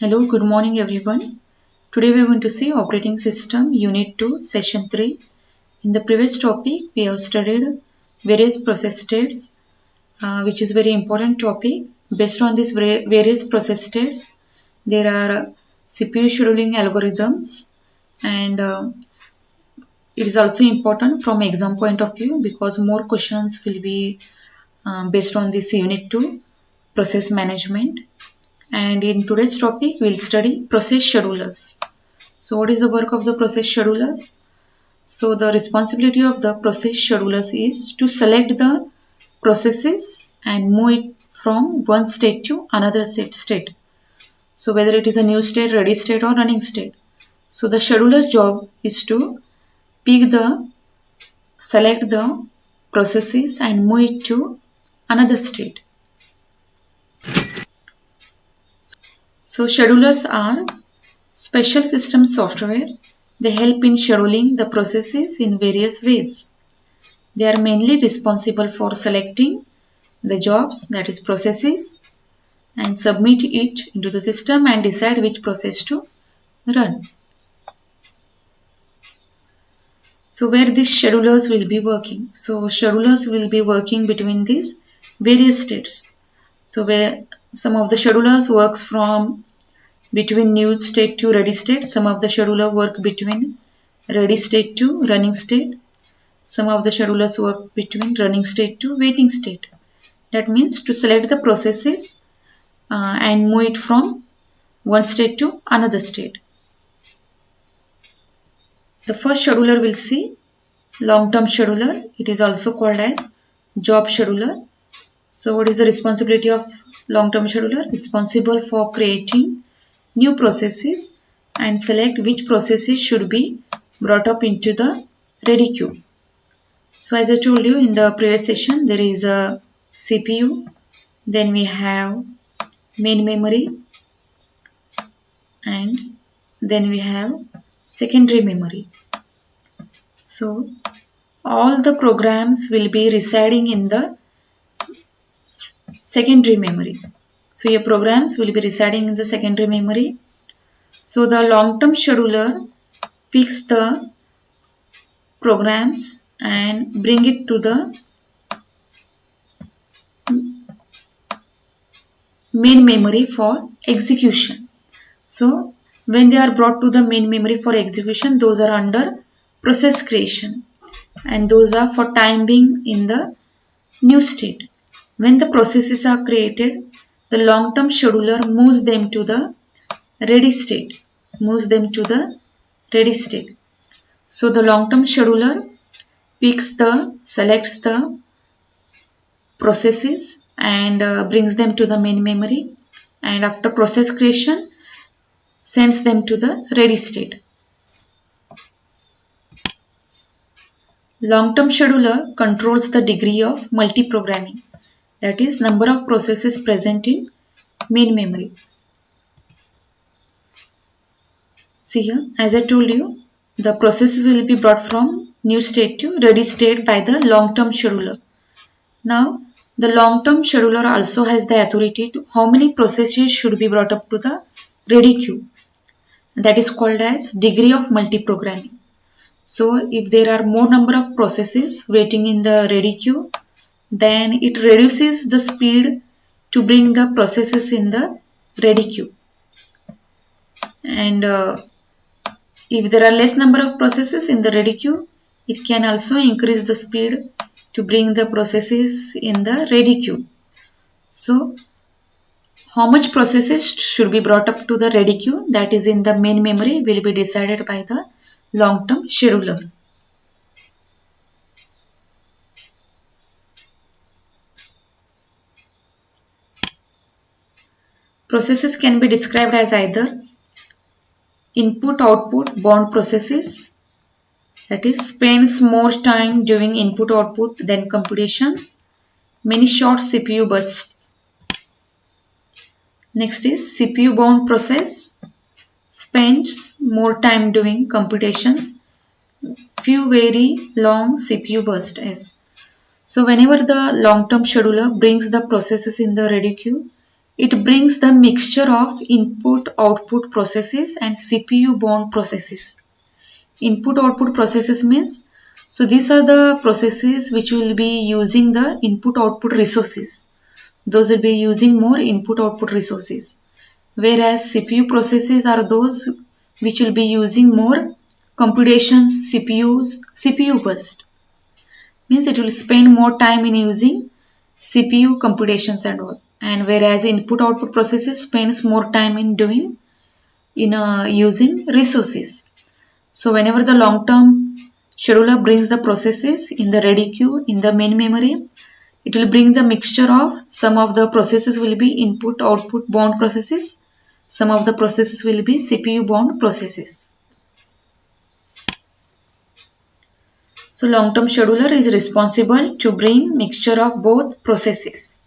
Hello, good morning everyone. Today we are going to see Operating System Unit 2 Session 3. In the previous topic we have studied various process states, which is very important topic. Based on these various process states there are CPU scheduling algorithms, and it is also important from exam point of view because more questions will be based on this Unit 2 process management. And in today's topic we'll study process schedulers. So what is the work of the process schedulers? So the responsibility of the process schedulers is to select the processes and move it from one state to another state. So whether it is a new state, ready state or running state. So the scheduler's job is to select the processes and move it to another state. So schedulers are special system software. They help in scheduling the processes in various ways. They are mainly responsible for selecting the jobs, that is processes, and submit it into the system and decide which process to run. So where these schedulers will be working? So schedulers will be working between these various states. So where some of the schedulers works from between new state to ready state. Some of the scheduler work between ready state to running state. Some of the schedulers work between running state to waiting state. That means to select the processes and move it from one state to another state. The first scheduler we'll see long-term scheduler. It is also called as job scheduler. So what is the responsibility of long-term scheduler? Responsible for creating new processes and select which processes should be brought up into the ready queue. So as I told you in the previous session, there is a CPU, then we have main memory, and then we have secondary memory. So all the programs will be residing in the secondary memory. So your programs will be residing in the secondary memory. So the long-term scheduler picks the programs and bring it to the main memory for execution. So when they are brought to the main memory for execution, those are under process creation, and those are for time being in the new state. When the processes are created, the long-term scheduler moves them to the ready state. So the long-term scheduler selects the processes and brings them to the main memory, and after process creation sends them to the ready state. Long-term scheduler controls the degree of multiprogramming, that is number of processes present in main memory. See here, as I told you, the processes will be brought from new state to ready state by the long-term scheduler. Now, the long-term scheduler also has the authority to how many processes should be brought up to the ready queue. That is called as degree of multiprogramming. So, if there are more number of processes waiting in the ready queue, then it reduces the speed to bring the processes in the ready queue. And if there are less number of processes in the ready queue, it can also increase the speed to bring the processes in the ready queue. So, how much processes should be brought up to the ready queue, that is in the main memory, will be decided by the long-term scheduler. Processes can be described as either input-output bound processes, that is spends more time doing input-output than computations, many short CPU bursts. Next is CPU bound process, spends more time doing computations, few very long CPU bursts. So whenever the long-term scheduler brings the processes in the ready queue, It brings the mixture of input-output processes and CPU-bound processes. Input-output processes means, so these are the processes which will be using the input-output resources. Those will be using more input-output resources. Whereas CPU processes are those which will be using more computations, CPU burst. Means it will spend more time in using CPU computations and all. And whereas input output processes spends more time in doing using resources. So whenever the long term scheduler brings the processes in the ready queue in the main memory, it will bring the mixture of some of the processes will be input output bound processes, some of the processes will be CPU bound processes. So long-term scheduler is responsible to bring mixture of both processes.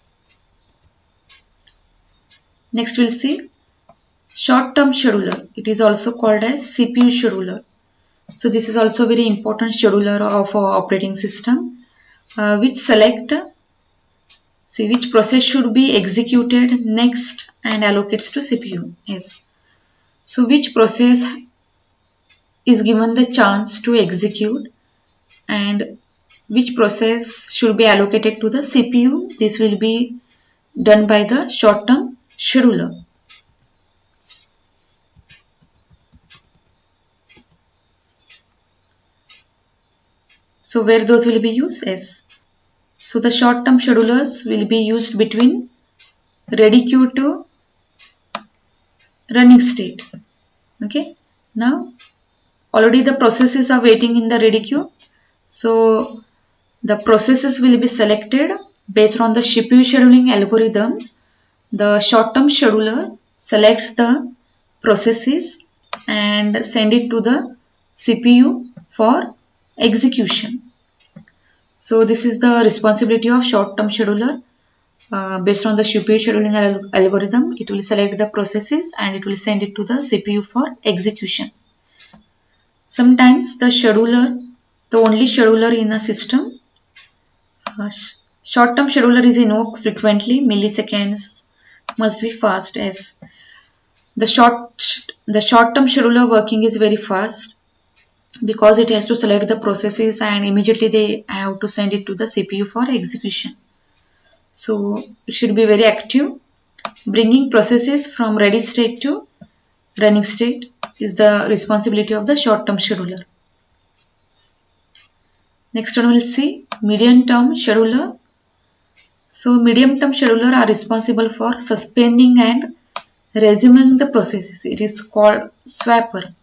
Next we'll see short-term scheduler. It is also called as CPU scheduler. So this is also very important scheduler of our operating system, which select which process should be executed next and allocates to CPU. Yes. So which process is given the chance to execute and which process should be allocated to the CPU. This will be done by the short-term scheduler. So where those will be used? Yes. So the short-term schedulers will be used between ready queue to running state. Okay. Now already the processes are waiting in the ready queue. So the processes will be selected based on the CPU scheduling algorithms. The short-term scheduler selects the processes and send it to the CPU for execution. So this is the responsibility of short-term scheduler. Based on the CPU scheduling algorithm, it will select the processes and it will send it to the CPU for execution. Sometimes the only scheduler in a system, short-term scheduler is invoked frequently, milliseconds, must be fast as the short-term scheduler working is very fast because it has to select the processes and immediately they have to send it to the CPU for execution. So it should be very active. Bringing processes from ready state to running state is the responsibility of the short-term scheduler. Next one we'll see medium-term scheduler. So medium-term scheduler are responsible for suspending and resuming the processes. It is called swapper.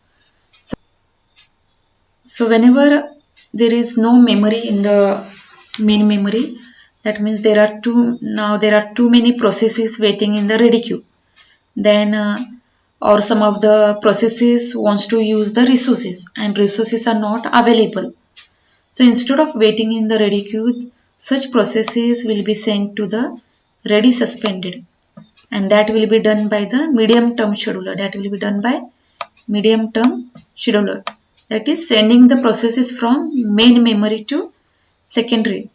So whenever there is no memory in the main memory, that means there are too many processes waiting in the ready queue. Then or some of the processes wants to use the resources and resources are not available. So instead of waiting in the ready queue, such processes will be sent to the ready suspended, and that will be done by the medium term scheduler. That is sending the processes from main memory to secondary.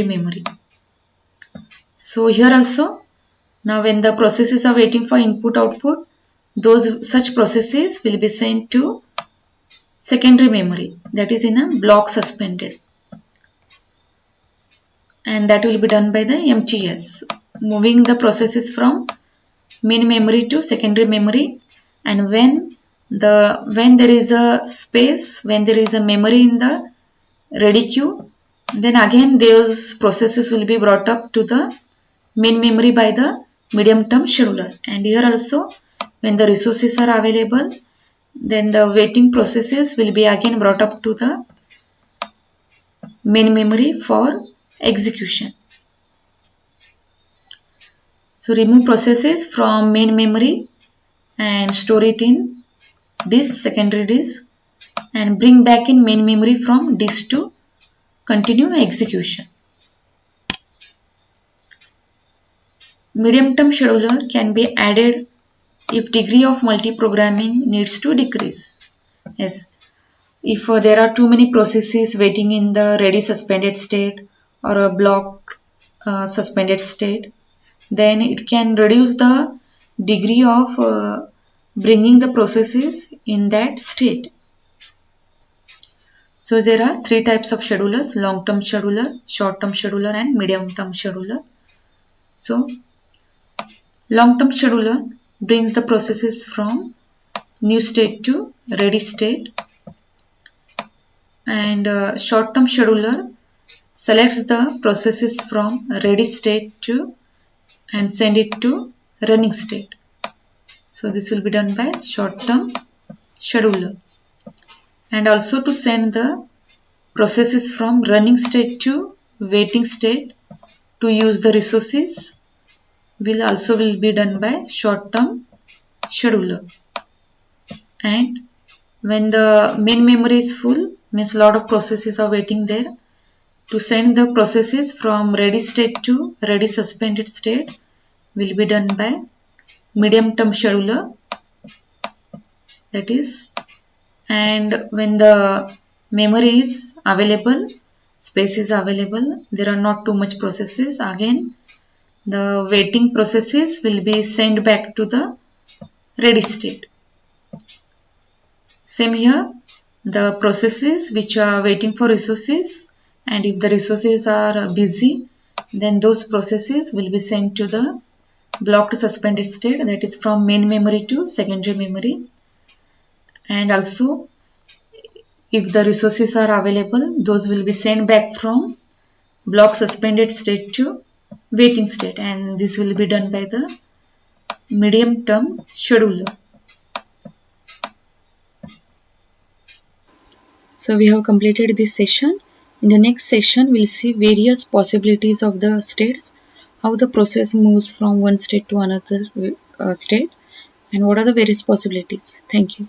Memory. So here also, now when the processes are waiting for input output, such processes will be sent to secondary memory, that is in a block suspended, and that will be done by the MTS, moving the processes from main memory to secondary memory. And when there is a space, when there is a memory in the ready queue, then again those processes will be brought up to the main memory by the medium term scheduler. And here also, when the resources are available, then the waiting processes will be again brought up to the main memory for execution. So remove processes from main memory and store it in secondary disk, and bring back in main memory from disk to continue execution. Medium-term scheduler can be added if degree of multiprogramming needs to decrease. Yes, if there are too many processes waiting in the ready suspended state, or a blocked suspended state, then it can reduce the degree of bringing the processes in that state. So there are three types of schedulers: long-term scheduler, short-term scheduler, and medium-term scheduler. So long-term scheduler brings the processes from new state to ready state, and short-term scheduler selects the processes from ready state to and send it to running state. So this will be done by short-term scheduler. And also to send the processes from running state to waiting state to use the resources will be done by short-term scheduler. And when the main memory is full, means a lot of processes are waiting there, to send the processes from ready state to ready suspended state will be done by medium term scheduler. That is, and when the memory is available, space is available, there are not too much processes, again the waiting processes will be sent back to the ready state. Same here, the processes which are waiting for resources, and if the resources are busy, then those processes will be sent to the blocked suspended state, that is from main memory to secondary memory. And also if the resources are available, those will be sent back from block suspended state to waiting state, and this will be done by the medium term scheduler. So we have completed this session. In the next session, we'll see various possibilities of the states, how the process moves from one state to another state, and what are the various possibilities. Thank you.